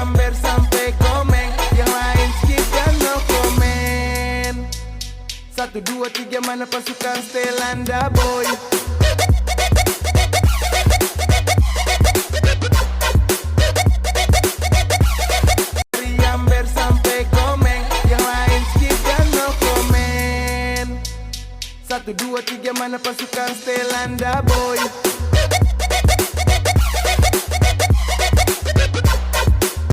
Amber sampai komen, yang lain skip dan no komen. 1, 2, 3 mana pasukan Stelanda boy. Dari Amber sampai komen, yang lain skip dan no komen. 1, 2, 3 mana pasukan Stelanda boy.